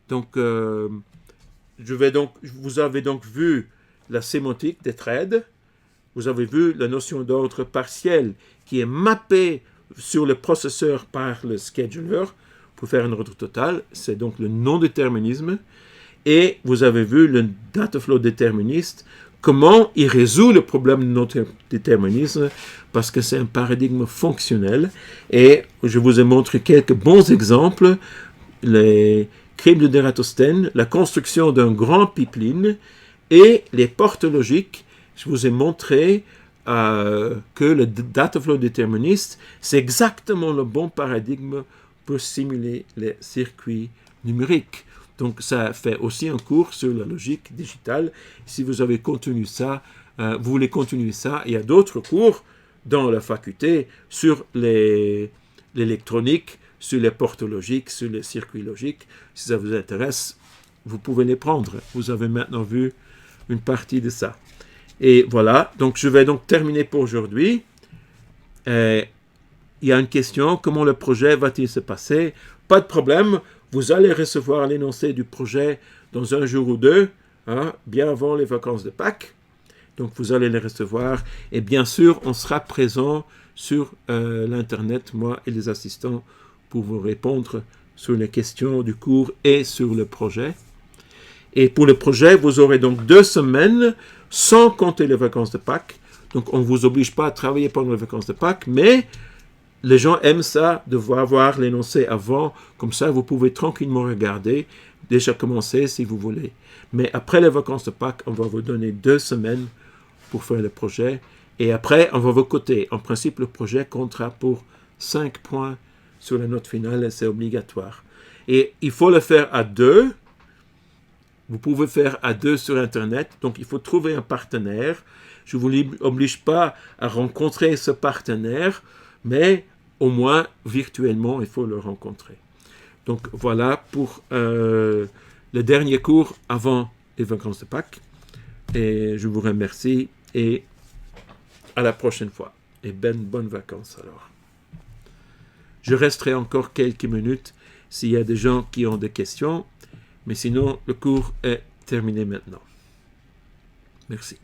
Donc, vous avez donc vu la sémantique des threads. Vous avez vu la notion d'ordre partiel qui est mappée sur le processeur par le scheduler pour faire un ordre total. C'est donc le non-déterminisme. Et vous avez vu le dataflow déterministe, comment il résout le problème de non-déterminisme, parce que c'est un paradigme fonctionnel. Et je vous ai montré quelques bons exemples. Les crimes de Eratosthène, la construction d'un grand pipeline et les portes logiques. Je vous ai montré que le dataflow déterministe, c'est exactement le bon paradigme pour simuler les circuits numériques. Donc, ça fait aussi un cours sur la logique digitale. Si vous avez continué ça, vous voulez continuer ça, il y a d'autres cours dans la faculté sur l'électronique, sur les portes logiques, sur les circuits logiques. Si ça vous intéresse, vous pouvez les prendre. Vous avez maintenant vu une partie de ça. Et voilà, donc je vais donc terminer pour aujourd'hui. Il y a une question, comment le projet va-t-il se passer? Pas de problème, vous allez recevoir l'énoncé du projet dans un jour ou deux, bien avant les vacances de Pâques. Donc vous allez les recevoir. Et bien sûr, on sera présent sur l'Internet, moi et les assistants, pour vous répondre sur les questions du cours et sur le projet. Et pour le projet, vous aurez donc 2 semaines sans compter les vacances de Pâques. Donc on ne vous oblige pas à travailler pendant les vacances de Pâques, mais les gens aiment ça, de voir l'énoncé avant. Comme ça, vous pouvez tranquillement regarder, déjà commencer si vous voulez. Mais après les vacances de Pâques, on va vous donner 2 semaines pour faire le projet. Et après, on va vous coter. En principe, le projet comptera pour 5 points sur la note finale et c'est obligatoire. Et il faut le faire à 2. Vous pouvez faire à 2 sur Internet. Donc, il faut trouver un partenaire. Je ne vous oblige pas à rencontrer ce partenaire, mais au moins, virtuellement, il faut le rencontrer. Donc, voilà pour le dernier cours avant les vacances de Pâques. Et je vous remercie et à la prochaine fois. Et bonnes vacances alors. Je resterai encore quelques minutes s'il y a des gens qui ont des questions. Mais sinon, le cours est terminé maintenant. Merci.